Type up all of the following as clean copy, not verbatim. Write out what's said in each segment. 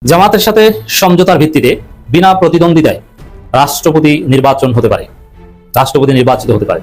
জামাতের সাথে সমঝোতার ভিত্তিতে বিনা প্রতিদ্বন্দ্বিতায় রাষ্ট্রপতি নির্বাচন হতে পারে, রাষ্ট্রপতি নির্বাচিত হতে পারে।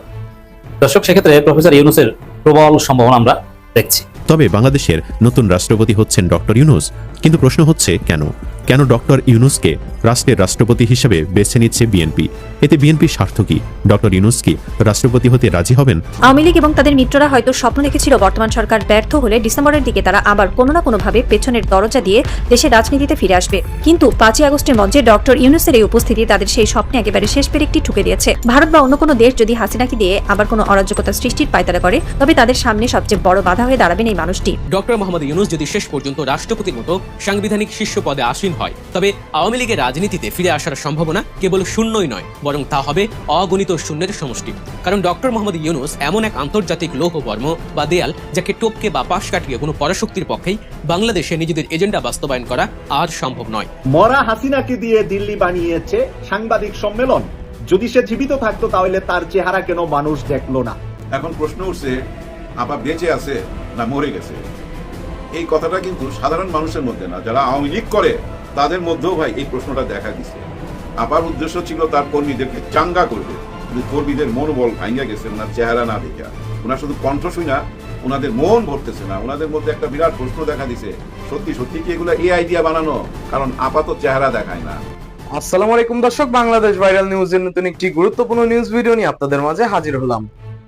দর্শক, সেক্ষেত্রে প্রফেসর ইউনূসের প্রবল সম্ভাবনা আমরা দেখছি। তবে বাংলাদেশের নতুন রাষ্ট্রপতি হচ্ছেন ডক্টর ইউনূস, কিন্তু প্রশ্ন হচ্ছে কেন ডক্টর ইউনূসকে রাষ্ট্রের রাষ্ট্রপতি হিসেবে বেছে নিচ্ছে বিএনপি? এতে বিএনপির স্বার্থ কি? ডক্টর ইউনূস কি রাষ্ট্রপতি হতে রাজি হবেন? আওয়ামী লীগ এবং তাদের মিত্ররা হয়তো স্বপ্ন দেখেছিল বর্তমান সরকার ব্যর্থ হলে ডিসেম্বরের দিকে তারা আবার কোনো না কোনোভাবে পেছনের দরজা দিয়ে দেশের রাজনীতিতে ফিরে আসবে। কিন্তু 5ই আগস্টের মঞ্চে ডক্টর ইউনূসের এই উপস্থিতি তাদের সেই স্বপ্নে একেবারে শেষ পেরেকটি ঠুকে দিয়েছে। ভারত বা অন্য কোনো দেশ যদি হাসিনাকে দিয়ে আবার কোনো অরাজকতা সৃষ্টির পায়তারা করে, তবে তাদের সামনে সবচেয়ে বড় বাধা হয়ে দাঁড়াবেন এই মানুষটি। ডক্টর মোহাম্মদ ইউনূস যদি শেষ পর্যন্ত রাষ্ট্রপতির মতো সাংবিধানিক শীর্ষ পদে আসীন হয়, তবে আওয়ামী লীগের রাজনীতিতে ফিরে আসার সম্ভাবনা কেবল শূন্যই নয়, বরং তা হবে অগণিত শূন্যের সমষ্টি। কারণ ডক্টর মোহাম্মদ ইউনূস এমন এক আন্তর্জাতিক লৌহবর্ম বা দেয়াল, যাকে টপকে বা পাশ কাটিয়ে কোনো পরাশক্তির পক্ষেই বাংলাদেশে নিজেদের এজেন্ডা বাস্তবায়ন করা আর সম্ভব নয়। মরা হাসিনাকে দিয়ে দিল্লি বানিয়েছে সাংবাদিক সম্মেলন। যদি সে জীবিত থাকতো তাহলে তার চেহারা কেন মানুষ দেখলো না? এখন প্রশ্ন উঠছে, আপা বেঁচে আছে না মরে গেছে? এই কথাটা কিন্তু সাধারণ মানুষের মধ্যে না, যারা আওয়ামী লীগ করে তাদের মধ্যেও ভাই এই প্রশ্নটা দেখা দিচ্ছে। আপার উদ্দেশ্য ছিল তার কর্মীদেরকে চাঙ্গা করবে, কিন্তু কর্মীদের মনোবল ভাঙ্গা গেছে ওনার চেহারা না দেখে। ওনার শুধু কণ্ঠ শুই না, ওনাদের মন ভরতেছে না। ওনাদের মধ্যে একটা বিরাট প্রশ্ন দেখা দিছে, সত্যি সত্যি কি এগুলো এই আইডিয়া বানানো? কারণ আপাতত চেহারা দেখায় না। আসসালামু আলাইকুম দর্শক, বাংলাদেশ ভাইরাল নিউজের নতুন একটি গুরুত্বপূর্ণ নিউজ ভিডিও নিয়ে আপনাদের মাঝে হাজির হলাম।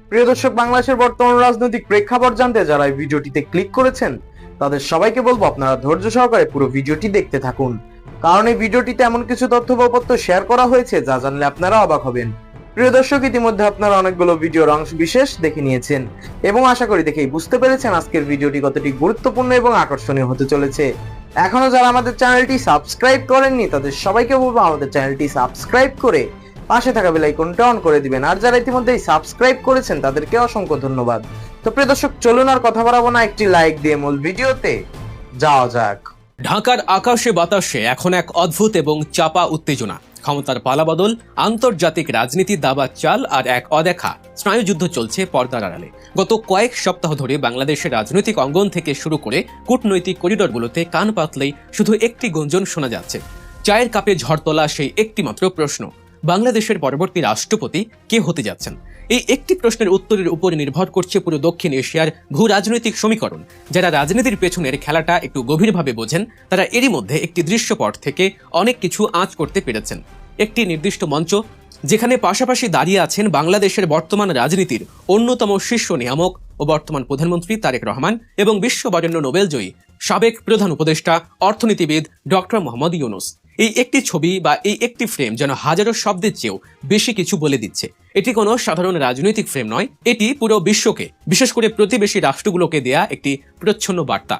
প্রিয় দর্শক, বাংলাদেশের বর্তমান রাজনৈতিক প্রেক্ষাপট জানতে যারা এই ভিডিওটিতে ক্লিক করেছেন তাদের সবাইকে বলবো আপনারা ধৈর্য সহকারে পুরো ভিডিওটি দেখতে থাকুন, কারণ এই ভিডিওটিতে এমন কিছু তথ্য বা তথ্য শেয়ার করা হয়েছে যা জানলে আপনারা অবাক হবেন। প্রিয় দর্শক, ইতিমধ্যে আপনারা অনেকগুলো ভিডিওর অংশ বিশেষ দেখে নিয়েছেন এবং আশা করি দেখেই বুঝতে পেরেছেন আজকের ভিডিওটি কতটি গুরুত্বপূর্ণ এবং আকর্ষণীয় হতে চলেছে। এখনো যারা আমাদের চ্যানেলটি সাবস্ক্রাইব করেননি তাদের সবাইকে বলবো আমাদের চ্যানেলটি সাবস্ক্রাইব করে পাশে থাকা বেল আইকনটা অন করে দিবেন, আর যারা ইতিমধ্যে সাবস্ক্রাইব করেছেন তাদেরকে অসংখ্য ধন্যবাদ। তো প্রিয় দর্শক, চলুন আর কথা বাড়াবো না, একটি লাইক দিয়ে মূল ভিডিওতে যাওয়া যাক। ঢাকার আকাশে বাতাসে এখন এক অদ্ভুত এবং চাপা উত্তেজনা। ক্ষমতার পালাবদল, আন্তর্জাতিক রাজনীতির দাবার চাল আর এক অদেখা স্নায়ুযুদ্ধ চলছে পর্দার আড়ালে। গত কয়েক সপ্তাহ ধরে বাংলাদেশের রাজনৈতিক অঙ্গন থেকে শুরু করে কূটনৈতিক করিডোরগুলোতে কান পাতলেই শুধু একটি গুঞ্জন শোনা যাচ্ছে। চায়ের কাপে ঝড় তোলা সেই একটি মাত্র প্রশ্ন, বাংলাদেশের পরবর্তী রাষ্ট্রপতি কে হতে যাচ্ছেন? এই একটি প্রশ্নের উত্তরের উপর নির্ভর করছে পুরো দক্ষিণ এশিয়ার ভূ রাজনৈতিক সমীকরণ। যারা রাজনীতির পেছনের খেলাটা একটু গভীরভাবে বোঝেন তারা এরই মধ্যে একটি দৃশ্যপট থেকে অনেক কিছু আঁচ করতে পেরেছেন। একটি নির্দিষ্ট মঞ্চ যেখানে পাশাপাশি দাঁড়িয়ে আছেন বাংলাদেশের বর্তমান রাজনীতির অন্যতম শীর্ষ নিয়ামক ও বর্তমান প্রধানমন্ত্রী তারেক রহমান এবং বিশ্ববরেণ্য নোবেলজয়ী সাবেক প্রধান উপদেষ্টা অর্থনীতিবিদ ডক্টর মোহাম্মদ ইউনূস। এই একটি ছবি বা এই একটি ফ্রেম যেন হাজারো শব্দের চেয়েও বেশি কিছু বলে দিচ্ছে। এটি কোনো সাধারণ রাজনৈতিক ফ্রেম নয়, এটি পুরো বিশ্বকে, বিশেষ করে প্রতিবেশী রাষ্ট্রগুলোকে দেয়া একটি প্রচ্ছন্ন বার্তা।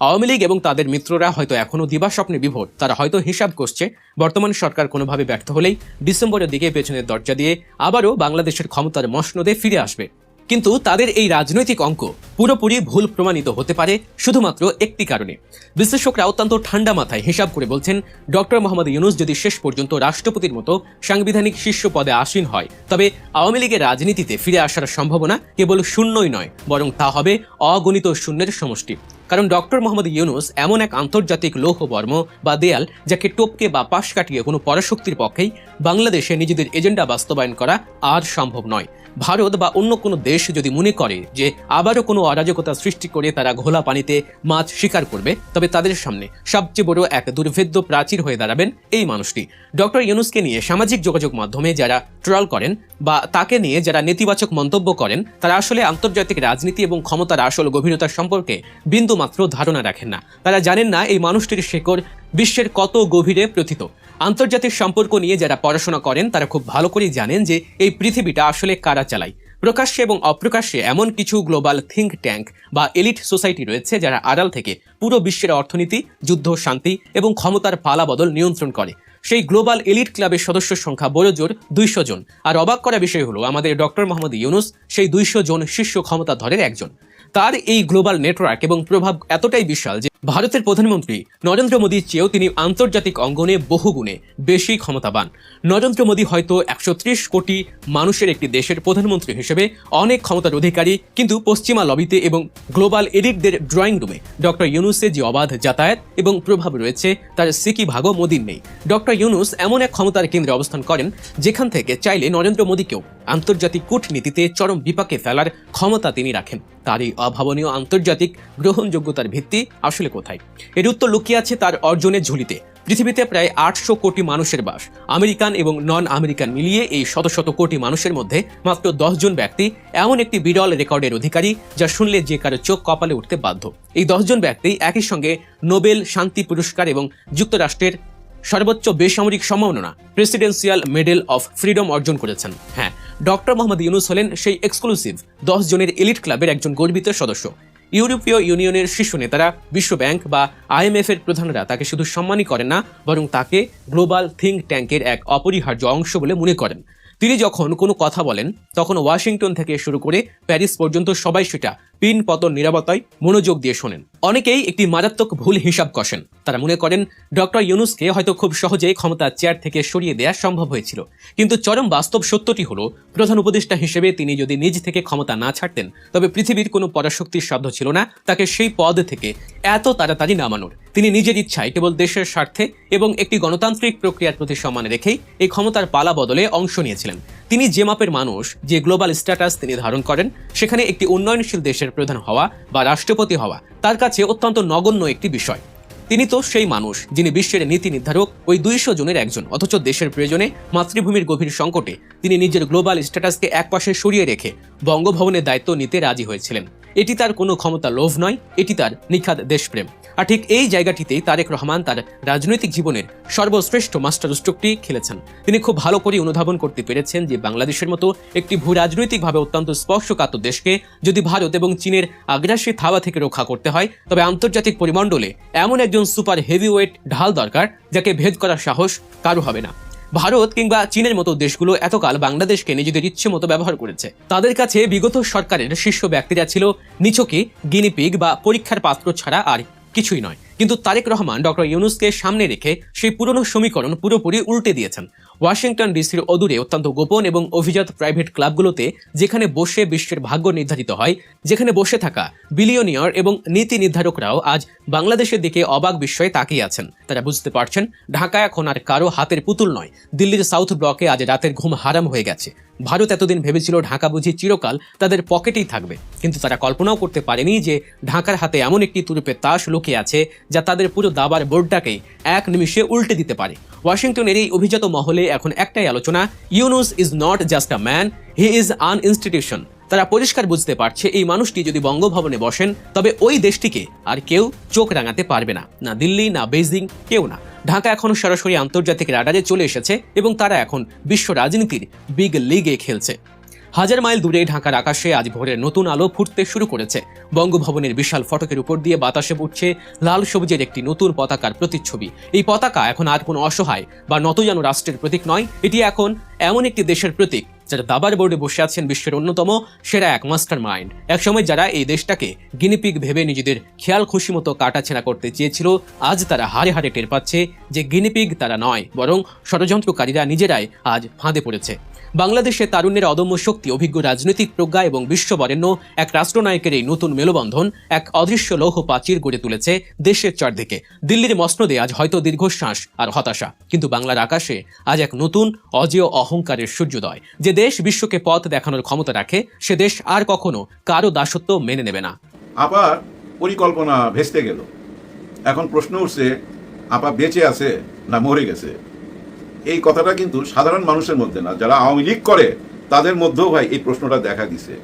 আওয়ামী লীগ এবং তাদের মিত্ররা হয়তো এখনো দিবাস্বপ্নে বিভোর। তারা হয়তো হিসাব করছে বর্তমান সরকার কোনোভাবে ব্যর্থ হলেই ডিসেম্বরের দিকে পেছনের দরজা দিয়ে আবারও বাংলাদেশের ক্ষমতার মসনদে ফিরে আসবে। কিন্তু তাদের এই রাজনৈতিক অঙ্ক পুরোপুরি ভুল প্রমাণিত হতে পারে শুধুমাত্র একটি কারণে। বিশ্লেষকরা অত্যন্ত ঠান্ডা মাথায় হিসাব করে বলছেন, ডক্টর মোহাম্মদ ইউনূস যদি শেষ পর্যন্ত রাষ্ট্রপতির মতো সাংবিধানিক শীর্ষ পদে আসীন হয়, তবে আওয়ামী লীগের রাজনীতিতে ফিরে আসার সম্ভাবনা কেবল শূন্যই নয়, বরং তা হবে অগণিত শূন্যের সমষ্টি। কারণ ডক্টর মোহাম্মদ ইউনূস এমন এক আন্তর্জাতিক লৌহবর্ম বা দেয়াল, যাকে টপকে বা পাশ কাটিয়ে কোনো পরাশক্তির পক্ষেই বাংলাদেশে নিজেদের এজেন্ডা বাস্তবায়ন করা আর সম্ভব নয়। ভারত বা অন্য কোনো দেশ যদি মনে করে যে আবারও কোনো অরাজকতা সৃষ্টি করে তারা ঘোলা পানিতে মাছ শিকার করবে, তবে তাদের সামনে সবচেয়ে বড় এক দুর্ভেদ্য প্রাচীর হয়ে দাঁড়াবেন এই মানুষটি। ডক্টর ইউনূসকে নিয়ে সামাজিক যোগাযোগ মাধ্যমে যারা ট্রল করেন বা তাকে নিয়ে যারা নেতিবাচক মন্তব্য করেন, তারা আসলে আন্তর্জাতিক রাজনীতি এবং ক্ষমতার আসল গভীরতা সম্পর্কে বিন্দু মাত্র ধারণা রাখেন না। তারা জানেন না এই মানুষটির শেকড় বিশ্বের কত গভীরে প্রথিত। আন্তর্জাতিক সম্পর্ক নিয়ে যারা পড়াশোনা করেন তারা খুব ভালো করেই জানেন যে এই পৃথিবীটা আসলে কারা চালায়। প্রকাশ্যে এবং অপ্রকাশ্যে এমন কিছু গ্লোবাল থিঙ্ক ট্যাঙ্ক বা এলিট সোসাইটি রয়েছে যারা আড়াল থেকে পুরো বিশ্বের অর্থনীতি, যুদ্ধ, শান্তি এবং ক্ষমতার পালাবদল নিয়ন্ত্রণ করে। সেই গ্লোবাল এলিট ক্লাবের সদস্য সংখ্যা বড় জোর 200 জন। আর অবাক করা বিষয় হলো আমাদের ডক্টর মোহাম্মদ ইউনূস সেই 200 জন শীর্ষ ক্ষমতাধরের একজন। তার এই গ্লোবাল নেটওয়ার্ক এবং প্রভাব এতটাই বিশাল যে ভারতের প্রধানমন্ত্রী নরেন্দ্র মোদীর চেয়েও তিনি আন্তর্জাতিক অঙ্গনে বহুগুণে বেশি ক্ষমতাবান। নরেন্দ্র মোদী হয়তো 130 কোটি মানুষের একটি দেশের প্রধানমন্ত্রী হিসেবে অনেক ক্ষমতার অধিকারী, কিন্তু পশ্চিমা লবিতে এবং গ্লোবাল এলিটদের ড্রয়িং রুমে ডক্টর ইউনূসের যে অবাধ যাতায়াত এবং প্রভাব রয়েছে তার সিকি ভাগও মোদীর নেই। ডক্টর ইউনূস এমন এক ক্ষমতার কেন্দ্রে অবস্থান করেন যেখান থেকে চাইলে নরেন্দ্র মোদীকেও আন্তর্জাতিক কূটনীতিতে চরম বিপাকে ফেলার ক্ষমতা তিনি রাখেন। তার এই অভাবনীয় আন্তর্জাতিক গ্রহণযোগ্যতার ভিত্তি আসলে কোথায়? এর উত্তর লুকিয়ে আছে তার অর্জনের ঝুলিতে। পৃথিবীতে প্রায় 800 কোটি মানুষের বাস। আমেরিকান এবং নন আমেরিকান মিলিয়ে এই শত শত কোটি মানুষের মধ্যে মাত্র 10 জন ব্যক্তি এমন একটি বিরল রেকর্ডের অধিকারী যা শুনলে যে কারো চোখ কপালে উঠতে বাধ্য। এই 10 জন ব্যক্তি একই সঙ্গে নোবেল শান্তি পুরস্কার এবং যুক্তরাষ্ট্রের সর্বোচ্চ বেসামরিক সম্মাননা প্রেসিডেন্সিয়াল মেডেল অফ ফ্রিডম অর্জন করেছেন। হ্যাঁ, ডক্টর মোহাম্মদ ইউনূস হলেন সেই এক্সক্লুসিভ 10 জনের এলিট ক্লাবের একজন গর্বিত সদস্য। ইউরোপীয় ইউনিয়নের শীর্ষ নেতারা, বিশ্ব ব্যাংক বা IMF এর প্রধানরা তাকে শুধু সম্মানই করেন না, বরং তাকে গ্লোবাল থিঙ্ক ট্যাঙ্কের এক অপরিহার্য অংশ বলে মনে করেন। তিনি যখন কোনো কথা বলেন তখন ওয়াশিংটন থেকে শুরু করে প্যারিস পর্যন্ত সবাই সেটা পিন পতন নিরাপত্তায় মনোযোগ দিয়ে শোনেন। অনেকেই একটি মারাত্মক ভুল হিসাব কষেন। তারা মনে করেন ডক্টর ইউনূসকে হয়তো খুব সহজেই ক্ষমতার চেয়ার থেকে সরিয়ে দেওয়া সম্ভব হয়েছিল, কিন্তু চরম বাস্তব সত্যটি হলো প্রধান উপদেষ্টা হিসেবে তিনি যদি নিজ থেকে ক্ষমতা না ছাড়তেন তবে পৃথিবীর কোনো পরাশক্তির সাধ্য ছিল না তাকে সেই পদ থেকে এত তাড়াতাড়ি নামানোর। তিনি নিজের ইচ্ছায় কেবল দেশের স্বার্থে এবং একটি গণতান্ত্রিক প্রক্রিয়ার প্রতি সম্মান রেখেই এই ক্ষমতার পালা বদলে অংশ নিয়েছিলেন। তিনি যে মাপের মানুষ, যে গ্লোবাল স্ট্যাটাস তিনি ধারণ করেন, সেখানে একটি উন্নয়নশীল দেশের প্রধান হওয়া বা রাষ্ট্রপতি হওয়া তার কাছে অত্যন্ত নগণ্য একটি বিষয়। তিনি তো সেই মানুষ যিনি বিশ্বের নীতি নির্ধারক ওই 200 জনের একজন, অথচ দেশের প্রয়োজনে মাতৃভূমির গভীর সংকটে তিনি নিজের গ্লোবাল স্ট্যাটাসকে একপাশে সরিয়ে রেখে বঙ্গভবনের দায়িত্ব নিতে রাজি হয়েছিলেন। এটি তার কোনো ক্ষমতা লোভ নয়, এটি তার নিখাদ দেশপ্রেম। আর ঠিক এই জায়গাটিতেই তারেক রহমান তার রাজনৈতিক জীবনের সর্বশ্রেষ্ঠ মাস্টারস্ট্রোকটি খেলেছেন। তিনি খুব ভালো করে অনুধাবন করতে পেরেছেন যে বাংলাদেশের মতো একটি ভূ রাজনৈতিকভাবে অত্যন্ত স্পর্শকাতর দেশকে যদি ভারত এবং চীনের আগ্রাসী থাবা থেকে রক্ষা করতে হয় তবে আন্তর্জাতিক পরিমণ্ডলে এমন একজন সুপার হেভিওয়েট ঢাল দরকার যাকে ভেদ করার সাহস কারো হবে না। ভারত কিংবা চীনের মতো দেশগুলো এতকাল বাংলাদেশকে নিজেদের ইচ্ছে মতো ব্যবহার করেছে। তাদের কাছে বিগত সরকারের শীর্ষ ব্যক্তিরা ছিল নিছকই গিনিপিগ বা পরীক্ষার পাত্র ছাড়া আর কিছুই নয়। কিন্তু তারেক রহমান ডক্টর ইউনূসকে সামনে রেখে সেই পুরনো সমীকরণ পুরোপুরি উল্টে দিয়েছেন। ওয়াশিংটন ডিসির অদূরে অত্যন্ত গোপন এবং অভিজাত প্রাইভেট ক্লাবগুলোতে যেখানে বসে বিশ্বের ভাগ্য নির্ধারিত হয়, যেখানে বসে থাকা বিলিয়নিয়ার এবং নীতি নির্ধারকরাও আজ বাংলাদেশের দিকে অবাক বিস্ময়ে তাকিয়ে আছেন। তারা বুঝতে পারছেন ঢাকা এখন আর কারো হাতের পুতুল নয়। দিল্লির সাউথ ব্লকে আজ রাতের ঘুম হারাম হয়ে গেছে। ভারত এতদিন ভেবেছিল ঢাকা বুঝি চিরকাল তাদের পকেটেই থাকবে, কিন্তু তারা কল্পনাও করতে পারেনি যে ঢাকার হাতে এমন একটি তুরুপের তাস লুকিয়ে আছে যা তাদের পুরো দাবার বোর্ডটাকেই এক নিমিষে উল্টে দিতে পারে। ওয়াশিংটনের এই অভিজাত মহলে এখন একটাই আলোচনা, Yunus is not just a man, he is an institution. তারা পরিষ্কার বুঝতে পারছে এই মানুষটি যদি বঙ্গভবনে বসেন তবে ওই দেশটিকে আর কেউ চোখ রাঙাতে পারবে না, না দিল্লি, না বেইজিং, কেউ না। ঢাকা এখন সরাসরি আন্তর্জাতিক রাডারে চলে এসেছে এবং তারা এখন বিশ্ব রাজনীতির বিগ লিগে খেলছে। হাজার মাইল দূরে ঢাকার আকাশে আজ ভোরের নতুন আলো ফুটতে শুরু করেছে। বঙ্গভবনের বিশাল ফটকের উপর দিয়ে বাতাসে উঠছে লাল সবুজের একটি নতুন পতাকার প্রতিচ্ছবি। এই পতাকা এখন আর কোনো অসহায় বা নতজানু রাষ্ট্রের প্রতীক নয়, এটি এখন এমন একটি দেশের প্রতীক যারা দাবার বোর্ডে বসে আছেন বিশ্বের অন্যতম সেরা এক মাস্টার মাইন্ড। একসময় যারা এই দেশটাকে গিনিপিগ ভেবে নিজেদের খেয়াল খুশি মতো কাটাছেঁড়া করতে চেয়েছিল, আজ তারা হারে হারে টের পাচ্ছে যে গিনিপিগ তারা নয়, বরং ষড়যন্ত্রকারীরা নিজেরাই আজ ফাঁদে পড়েছে। বাংলাদেশের তারুণ্যের অদম্য শক্তি, অভিজ্ঞ রাজনৈতিক প্রজ্ঞা এবং বিশ্ববরেণ্য এক রাষ্ট্রনায়কের এই নতুন মেলবন্ধন এক অদৃশ্য লৌহ প্রাচীর গড়ে তুলেছে দেশের চারদিকে। দিল্লির মসনদে আজ হয়তো দীর্ঘশ্বাস আর হতাশা, কিন্তু বাংলার আকাশে আজ এক নতুন অজেয় অহংকারের সূর্যোদয়। যে দেশ বিশ্বকে পথ দেখানোর ক্ষমতা রাখে সে দেশ আর কখনো কারো দাসত্ব মেনে নেবে না। আবার পরিকল্পনা ভেস্তে গেল। এখন প্রশ্ন উঠছে, আপা বেঁচে আছে না মরে গেছে? এই কথাটা কিন্তু সাধারণ মানুষের মধ্যে না, যারা আওয়ামী লীগ করে তাদের মধ্যেও ভাই এই প্রশ্নটা দেখা দিছে।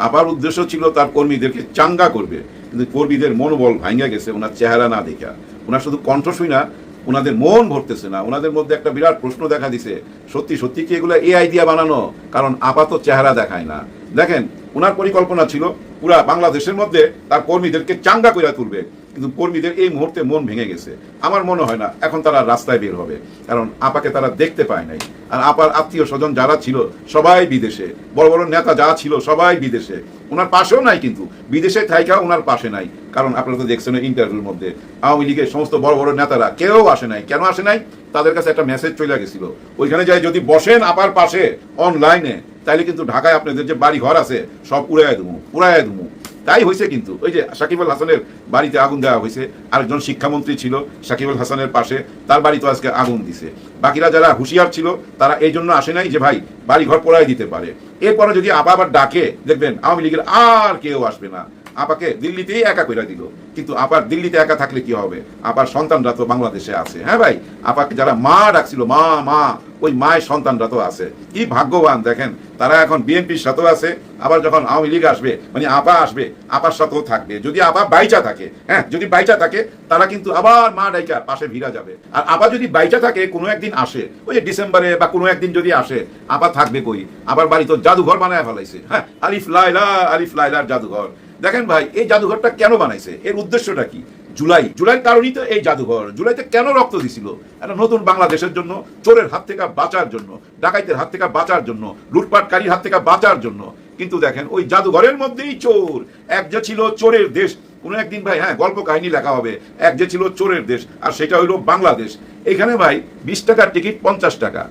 আপার উদ্দেশ্য ছিল তার কর্মীদেরকে চাঙ্গা করবে, কিন্তু কর্মীদের মনোবল ভাঙ্গা গেছে ওনার চেহারা না দেখা। ওনার শুধু কণ্ঠ শুই না, ওনাদের মন ভরতেছে না। ওনাদের মধ্যে একটা বিরাট প্রশ্ন দেখা দিছে, সত্যি সত্যি কি এগুলো AI দিয়ে বানানো? কারণ আপাত চেহারা দেখায় না। দেখেন, ওনার পরিকল্পনা ছিল পুরা বাংলাদেশের মধ্যে তার কর্মীদেরকে চাঙ্গা করে তুলবে, কিন্তু কর্মীদের এই মুহূর্তে মন ভেঙে গেছে। আমার মনে হয় না এখন তারা রাস্তায় বের হবে, কারণ আপাকে তারা দেখতে পায় নাই। আর আপার আত্মীয় স্বজন যারা ছিল সবাই বিদেশে, বড় বড় নেতা যারা ছিল সবাই বিদেশে, ওনার পাশেও নাই, কিন্তু বিদেশে থাইকা ওনার পাশে নাই। কারণ আপনারা তো দেখছেন ইন্টারভিউর মধ্যে আওয়ামী লীগের সমস্ত বড় বড় নেতারা কেউ আসে নাই। কেন আসে নাই? তাদের কাছে একটা মেসেজ চলে গেছিল, ওইখানে যাই যদি বসেন আপার পাশে অনলাইনে, তাইলে কিন্তু ঢাকায় আপনাদের যে বাড়ি ঘর আছে সব উড়াইয়া দেবো। তাই হয়েছে। কিন্তু ওই যে সাকিব আল হাসানের বাড়িতে আগুন দেওয়া হয়েছে, আরেকজন শিক্ষামন্ত্রী ছিল সাকিব আল হাসানের পাশে, তার বাড়িতে আজকে আগুন দিছে। বাকিরা যারা হুঁশিয়ার ছিল তারা এই জন্য আসে নাই যে ভাই বাড়ি ঘর পোড়াই দিতে পারে। এরপরে যদি আপা আবার ডাকে, দেখবেন আওয়ামী লীগের আর কেউ আসবে না। আপাকে দিল্লিতেই একা করে দিল, কিন্তু আপার দিল্লিতে একা থাকলে কি হবে? আপার সন্তানরা তো বাংলাদেশে আছে। হ্যাঁ ভাই, আপাকে যারা মা ডাকছিল মা, ওই মায়ের সন্তানরা তো আছে। কি ভাগ্যবান দেখেন, তারা এখন বিএনপির সাথেও আছে, আবার যখন আওয়ামী লীগ আসবে মানে আপা আসবে, আপার সাথেও থাকবে। যদি আপা বাইচা থাকে, হ্যাঁ যদি বাইচা থাকে, তারা কিন্তু আবার মা ডাইকা পাশে ভিড়া যাবে। আর আপা যদি বাইচা থাকে কোনো একদিন আসে, ওই যে ডিসেম্বরে বা কোনো একদিন যদি আসে, আপা থাকবে কই? আবার বাড়ি তো জাদুঘর বানায় ফেলাইছে। হ্যাঁ, আলিফ লাইলার জাদুঘর। দেখেন ভাই, এই জাদুঘরটা কেন বানাইছে? এর উদ্দেশ্যটা কি? জুলাইয়ের কারণেই তো এই জাদুঘর। জুলাইতে কেন রক্ত দিছিল? একটা নতুন বাংলাদেশের জন্য, চোরের হাত থেকে বাঁচার জন্য, ডাকাইতের হাত থেকে বাঁচার জন্য, লুটপাটকারীর হাত থেকে বাঁচার জন্য। কিন্তু দেখেন ওই জাদুঘরের মধ্যেই চোর। এক যে ছিল চোরের দেশ, কোনো একদিন ভাই হ্যাঁ গল্প কাহিনী লেখা হবে, এক যে ছিল চোরের দেশ, আর সেটা হইল বাংলাদেশ। এখানে ভাই 20 টাকার টিকিট 50 টাকা।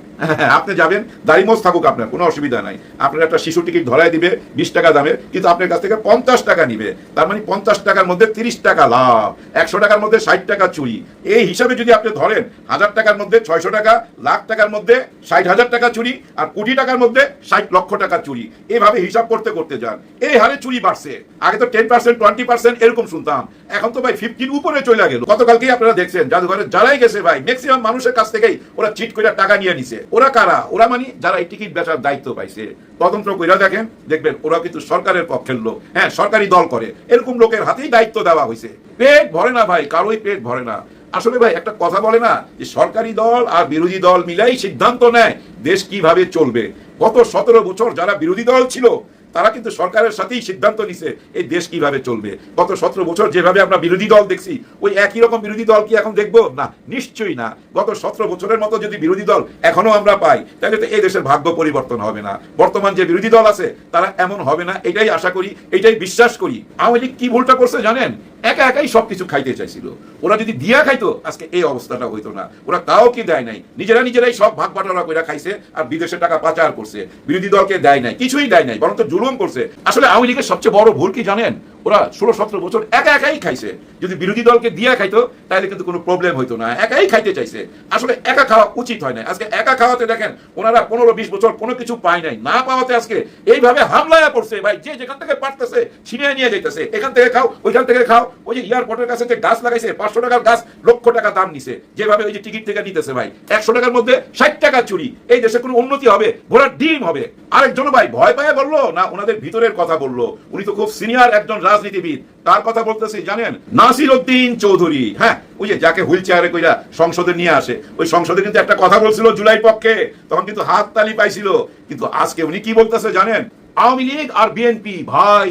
আপনি যাবেন, দাড়িমোজ থাকুক আপনার, কোনো অসুবিধা নাই। আপনার একটা শিশু টিকিট ধরাই দিবে 20 টাকা দামের, কিন্তু আপনার কাছ থেকে 50 টাকা নিবে। তার মানে 50 টাকার মধ্যে 30 টাকা লাভ, 100 টাকার মধ্যে 60 টাকা চুরি। এই হিসাবে যদি আপনি ধরেন, 1000 টাকার মধ্যে 600 টাকা, লাখ টাকার মধ্যে 60,000 টাকা চুরি, আর কোটি টাকার মধ্যে 60 লক্ষ টাকা চুরি। এইভাবে হিসাব করতে করতে যান, এই হারে চুরি বাড়ছে। আগে তো 10%, 20% এরকম শুনতাম, এখন তো ভাই 50 উপরে চলে গেল। গতকালকেই আপনারা দেখছেন জাদুঘরে যারাই গেছে ভাই, ম্যাক্সিমাম মানুষের কাছ থেকেই ওরা চিট করে টাকা নিয়ে নিছে। ওরা কারা? ওরা মানে যারা এই টিকিট বেচার দায়িত্ব পাইছে। তদন্ত কইরা দেখেন, দেখবেন ওরা কিন্তু সরকারের পক্ষের লোক, হ্যাঁ সরকারি দল করে, এরকম লোকের হাতেই দায়িত্ব দেওয়া হয়েছে। পেট ভরে না ভাই, কারোই পেট ভরে না। আসলে ভাই একটা কথা বলে না যে সরকারি দল আর বিরোধী দল মিলাই সিদ্ধান্ত নেয় দেশ কিভাবে চলবে। গত 17 বছর যারা বিরোধী দল ছিল তারা কিন্তু সরকারের সাথেই সিদ্ধান্ত নিছে এই দেশ কিভাবে চলবে। গত 17 বছর যেভাবে আমরা বিরোধী দল দেখছি, ওই একই রকম বিরোধী দল কি এখন দেখবো? না, নিশ্চয়ই না। গত 17 বছরের মতো যদি বিরোধী দল এখনো আমরা পাই, তাহলে তো এই দেশের ভাগ্য পরিবর্তন হবে না। বর্তমান যে বিরোধী দল আছে তারা এমন হবে না, এটাই আশা করি, এটাই বিশ্বাস করি। আওয়ামী লীগ কি ভুলটা করছে জানেন? একা একাই সবকিছু খাইতে চাইছিল। ওরা যদি দিয়া খাইতো আজকে এই অবস্থাটা হইতো না। ওরা কাউকে দেয় নাই, নিজেরাই সব ভাগ বাটোয়ারা করে খাইছে, আর বিদেশে টাকা পাচার করছে। বিরোধী দলকে দেয় নাই, কিছুই দেয় নাই, বরং তো জুলুম করছে। আসলে আওয়ামী লীগের সবচেয়ে বড় ভুল কি জানেন? ওরা 16-17 বছর একা একাই খাইছে। যদি বিরোধী দলকে দিয়া খাইতো তাহলে কিন্তু কোনো প্রবলেম হইতো না। একাই খাইতে চাইছে। আসলে একা খাওয়া উচিত হয় না। আজকে একা খাওয়াতে দেখেন ওনারা 15-20 বছর কোনো কিছু পায় নাই, না পাওয়াতে আজকে এইভাবে হামলায় পড়ছে ভাই। যে যেখান থেকে পারতেছে ছিনিয়ে নিয়ে যাইতেছে, এখান থেকে খাও, ওইখান থেকে খাও। ওই যে এয়ারপোর্টের কাছে যে গাছ লাগাইছে, 500 টাকার গাছ লক্ষ টাকা দাম নিছে, যেভাবে ওই যে টিকিট থেকে নিতেছে ভাই। 100 টাকার মধ্যে 60 টাকা চুরি। এই দেশে কোনো উন্নতি হবে? ঘোড়ার ডিম হবে। আরেকজন ভাই ভয় পায় বললো না, ওনাদের ভিতরের কথা বললো। উনি তো খুব সিনিয়র একজন রাজনীতিবিদ। তার কথা বলতেছি জানেন? নাসির উদ্দিন চৌধুরী। হ্যাঁ, ওই যে যাকে হুইল চেয়ারে কইরা সংসদে নিয়ে আসে, ওই সংসদে কিন্তু একটা কথা বলছিল জুলাইর পক্ষে, তখন কিন্তু হাত তালি পাইছিল। কিন্তু আজকে উনি কি বলতেছে জানেন? আওয়ামী লীগ আর বিএনপি ভাই,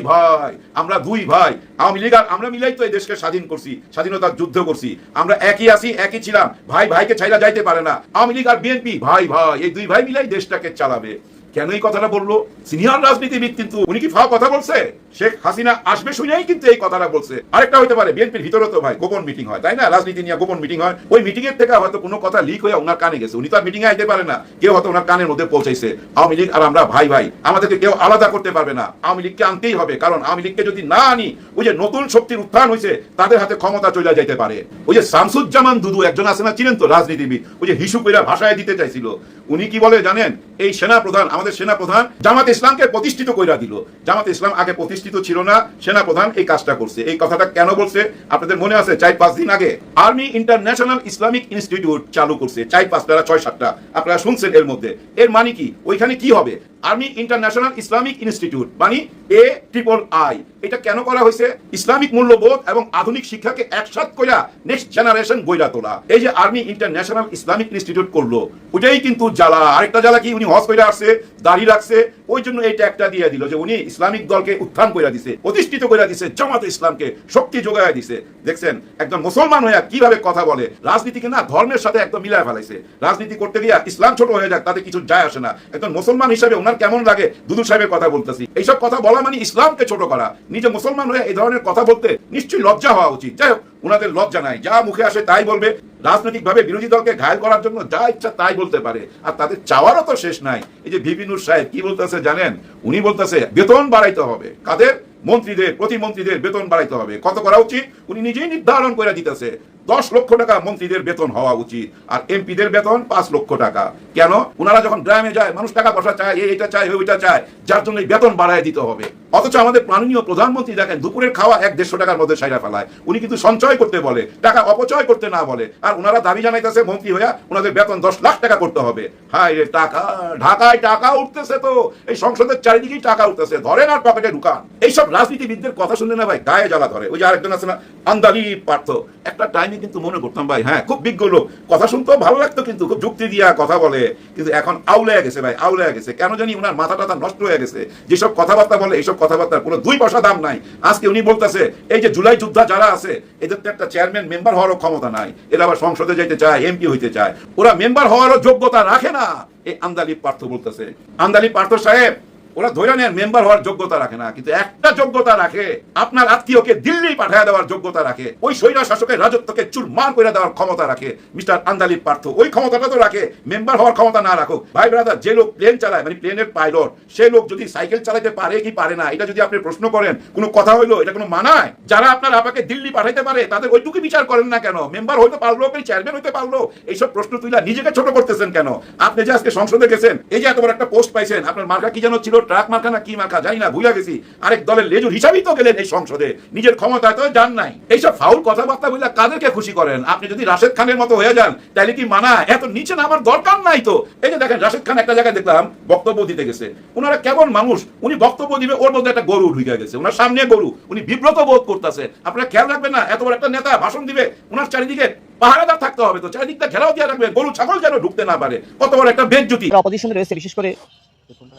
আমরা দুই ভাই। আওয়ামী লীগ আর আমরা মিলাই তো এই দেশকে স্বাধীন করছি, স্বাধীনতার যুদ্ধ করছি। আমরা একই আছি, একই ছিলাম। ভাইকে ছাইরা যাইতে পারে না। আওয়ামী লীগ আর বিএনপি ভাই, এই দুই ভাই মিলাই দেশটাকে চালাবে। কেন এই কথাটা বললো? সিনিয়র রাজনীতিবিদ, কিন্তু উনি কি ফাও কথা বলছে? শেখ হাসিনা আসবে শুনেই কিন্তু এই কথাটা বলছে। আরেকটা হতে পারে, বিএনপির ভিতরে তো ভাই গোপন মিটিং হয়, তাই না? রাজনীতি নিয়ে গোপন মিটিং হয়। ওই মিটিং এর থেকে হয়তো কোনো কথা লিক হয়ে ওনার কানে গেছে। উনি তো আর মিটিং এ আইতে পারে না, কেউ হয়তো ওনার কানের মধ্যে পৌঁছাইছে। আওয়ামী লীগ আর আমরা ভাই, আমাদেরকে কেউ আলাদা করতে পারবে না। আওয়ামী লীগকে আনতেই হবে, কারণ আওয়ামী লীগকে যদি না আনি, ওই যে নতুন শক্তির উত্থান হয়েছে, তাদের হাতে ক্ষমতা চলে যাইতে পারে। ওই যে শামসুজ্জামান দুদু একজন আছে না, চিনেন তো রাজনীতিবিদ, ওই যে হিসু কইরা ভাষায় দিতে চাইছিল। উনি কি বলে জানেন? এই সেনাপ্রধান, আমাদের সেনাপ্রধান জামাত ইসলামকে প্রতিষ্ঠিত কইরা দিল। জামাত ইসলাম আগে প্রতিষ্ঠিত ছিল না, সেনাপ্রধান এই কাজটা করছে। এই কথাটা কেন বলছে আপনাদের মনে আছে? 4-5 দিন আগে আর্মি ইন্টারন্যাশনাল ইসলামিক ইনস্টিটিউট চালু করছে। 4-5টা 6-7টা আপনারা শুনছেন। এর মধ্যে এর মানে কি? ওইখানে কি হবে? আর্মি ইন্টারন্যাশনাল ইসলামিক ইনস্টিটিউট মানে AIII। এটা কেন করা হয়েছে? ইসলামিক মূল্যবোধ এবং আধুনিক শিক্ষাকে একসাথ কইরা নেক্সট জেনারেশন গইরা তোলা। এই যে আর্মি ইন্টারন্যাশনাল ইসলামিক ইনস্টিটিউট করলো, ওইটাই কিন্তু জ্বালা। আরেকটা জ্বালা কি, উনি হজ কইরা আসছে, দাড়ি রাখছে, ওই জন্য এই ট্যাগটা দিয়ে দিল যে উনি ইসলামিক দলকে উত্থান কইরা দিছে, প্রতিষ্ঠিত কইরা দিছে, জামাতে ইসলামকে শক্তি যোগায়া দিছে। দেখছেন একজন মুসলমান হইয়া কিভাবে কথা বলে, রাজনীতিকে না ধর্মের সাথে একদম মিলায় ফেলাইছে। রাজনীতি করতে গিয়া ইসলাম ছোট হয়ে যাক তাতে কিছু যায় আসে না। একজন মুসলমান হিসাবে ওনার কেমন লাগে দুদু সাহেবের কথা বলতেছি, এইসব কথা বলা মানে ইসলামকে ছোট করা। নিজে মুসলমান হয়ে এই ধরনের কথা বলতে নিশ্চয়ই লজ্জা হওয়া উচিত। যাই হোক, ওনাদের লজ্জা নাই, যা মুখে আসে তাই বলবে। রাজনৈতিক ভাবে বিরোধী দলকে ঘায়ল করার জন্য যা ইচ্ছা তাই বলতে পারে, আর তাদের চাওয়ারও তো শেষ নাই। এই যে ভিপি নূর সাহেব কি বলতেছে জানেন? উনি বলতেছে বেতন বাড়াইতে হবে। কাদের? মন্ত্রীদের, প্রতিমন্ত্রীদের বেতন বাড়াইতে হবে। কত করা উচিত উনি নিজেই নির্ধারণ করে দিতেছে। 10 লক্ষ টাকা মন্ত্রীদের বেতন হওয়া উচিত, আর এমপিদের বেতন 5 লক্ষ টাকা। কেন? ওনারা যখন গ্রামে যায় মানুষ টাকা পয়সা চায়, এইটা চায় ওইটা চায়, যার জন্য বেতন বাড়ায় দিতে হবে। অথচ আমাদের মাননীয় প্রধানমন্ত্রী দেখেন দুপুরের খাওয়া 100-150 টাকার মধ্যে সাইরা ফেলায়। উনি কিন্তু সঞ্চয় করতে বলে, টাকা অপচয় করতে না বলে। আর ওনারা দাবি জানাইতেছে মন্ত্রী হইয়া ওনাদের বেতন 10 লাখ টাকা করতে হবে। হায় রে টাকা, ঢাকায় টাকা উঠতেছে, তো এই সংসদের চারিদিকেই টাকা উঠতেছে, ধরেন আর পকেটে ঢুকান। এইসব রাজনীতিবিদদের কথা শুনলে না ভাই গায়ে জ্বালা ধরে। ওই যে আরেকজন আছে না, আন্দালি পার্থ, একটা টাইমে কিন্তু মনে করতাম ভাই হ্যাঁ খুব বিজ্ঞ লোক, কথা শুনতেও ভালো লাগতো, কিন্তু খুব যুক্তি দিয়া কথা বলে। কিন্তু এখন আউলে গেছে ভাই, আউলে গেছে। কেন জানি ওনার মাথা টাথা নষ্ট হয়ে গেছে। যেসব কথাবার্তা বলে এইসব কথাবার্তার কোনো 2 পয়সা দাম নাই। আজকে উনি বলতেছে এই যে জুলাই যোদ্ধা যারা আছে এদের তো একটা চেয়ারম্যান মেম্বার হওয়ারও ক্ষমতা নাই, এরা আবার সংসদে যেতে চায়, এমপি হইতে চায়, ওরা মেম্বার হওয়ারও যোগ্যতা রাখে না। এই আন্দালি পার্থ বলতেছে, আন্দালি পার্থ সাহেব ওরা ধরে নেন মেম্বার হওয়ার যোগ্যতা রাখে না, কিন্তু একটা যোগ্যতা রাখে, আপনার আত্মীয়কে দিল্লি পাঠিয়ে দেওয়ার যোগ্যতা রাখে, ওই স্বৈরা শাসকের রাজত্বকে চুরমার করে দেওয়ার ক্ষমতা রাখে মিস্টার আন্দালি পার্থ। ওই ক্ষমতাটা তো রাখে, মেম্বার হওয়ার ক্ষমতা না রাখুক। ভাই ব্রাদার, যে লোক প্লেন চালায় মানে প্লেনের পাইলট, সে লোক যদি সাইকেল চালাতে পারে কি পারে না এটা যদি আপনি প্রশ্ন করেন, কোনো কথা হইলো এটা কোনো মানায়? যারা আপনার আপাকে দিল্লি পাঠাইতে পারে তাদের ওইটুকু বিচার করেন না কেন? মেম্বার হইতে পারলো কি চেয়ারম্যান হইতে পারলো, এইসব প্রশ্ন তুইলা নিজেকে ছোট করতেছেন কেন? আপনি যে আজকে সংসদে গেছেন, এই যে এত বড় একটা পোস্ট পাইছেন, আপনার মার্কা কি যেন ছিল, ট্রাক মার্কা না কি মার্কা জানি না, ভুলে গেছি। আরেক দলের লেজুর হিসাবেই তো গেলেন এই সংসদে, নিজের ক্ষমতায় তো যান নাই। এইসব ফাউল কথাবার্তা বলে কাদেরকে খুশি করেন? আপনি যদি রাশেদ খানের মতো হয়ে যান তাহলে কি মানা? এত নিচে নামার দরকার নাই তো। এই যে দেখেন রাশেদ খান একটা জায়গায় দেখলাম বক্তব্য দিতে গেছে, ওনারা কেমন মানুষ, উনি বক্তব্য দিবে ওর মধ্যে একটা গরু ঢুকে গেছে, ওনার সামনে গরু, উনি বিব্রত বোধ করতেছে। আপনারা খেয়াল রাখবেন না, এত বড় একটা নেতা ভাষণ দিবে, ওনার চারিদিকে পাহারাদার থাকতে হবে, তো চারিদিকটা ঘেরাও দিয়ে রাখবে, গরু ছাগল যেন ঢুকতে না পারে। কত বড় একটা বেজ্জতি। অপোজিশনে রয়েছে, বিশেষ করে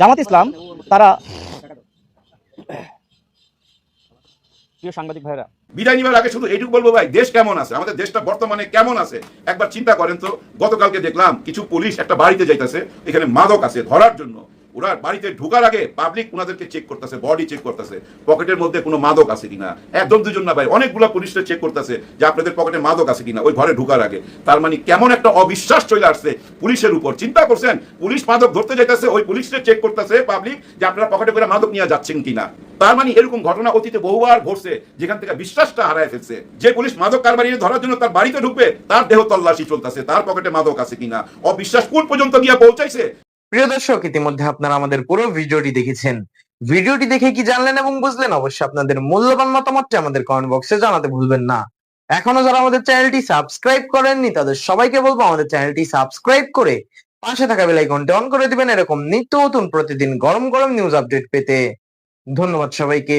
জামাত ইসলাম, তারা প্রিয় সাংবাদিক ভাইরা, বিদায় নিবার আগে শুধু এইটুকু বলবো ভাই, দেশ কেমন আছে, আমাদের দেশটা বর্তমানে কেমন আছে একবার চিন্তা করেন তো। গতকালকে দেখলাম কিছু পুলিশ একটা বাড়িতে যাইতেছে, এখানে মাদক আছে ধরার জন্য। ওরা বাড়িতে ঢোকার আগে পাবলিক ওনাদেরকে চেক করতেছে, বডি চেক করতেছে, পকেটের মধ্যে কোনো মাদক আছে কিনা। একজন দুজন না ভাই, অনেকগুলো পুলিশরা চেক করতেছে যে আপনাদের পকেটে মাদক আছে কিনা ওই ঘরে ঢোকার আগে। তার মানে কেমন একটা অবিশ্বাস চলে আসছে পুলিশের উপর। চিন্তা করছেন, পুলিশ মাদক ধরতে যাইতেছে, ওই পুলিশরা চেক করতেছে পাবলিক যে আপনারা পকেটে করে মাদক নিয়ে যাচ্ছেন কিনা। তার মানে এরকম ঘটনা অতীতে বহুবার ঘটছে, যেখান থেকে বিশ্বাসটা হারায় ফেলছে। যে পুলিশ মাদক কারবারি ধরার জন্য তার বাড়িতে ঢুকবে, তার দেহ তল্লাশি চলতেছে, তার পকেটে মাদক আছে কিনা। অবিশ্বাস কোন পর্যন্ত গিয়ে পৌঁছাইছে। প্রিয় দর্শক, ইতিমধ্যে আপনারা আমাদের পুরো ভিডিওটি দেখেছেন। ভিডিওটি দেখে কি জানলেন এবং বুঝলেন? অবশ্যই আপনাদের মূল্যবান মতামতটি আমাদের কমেন্ট বক্সে জানাতে ভুলবেন না। এখনো যারা আমাদের চ্যানেলটি সাবস্ক্রাইব করেননি তাদের সবাইকে বলবো আমাদের চ্যানেলটি সাবস্ক্রাইব করে পাশে থাকা বেল আইকনটি অন করে দিবেন, এরকম নিত্য নতুন প্রতিদিন গরম গরম নিউজ আপডেট পেতে। ধন্যবাদ সবাইকে।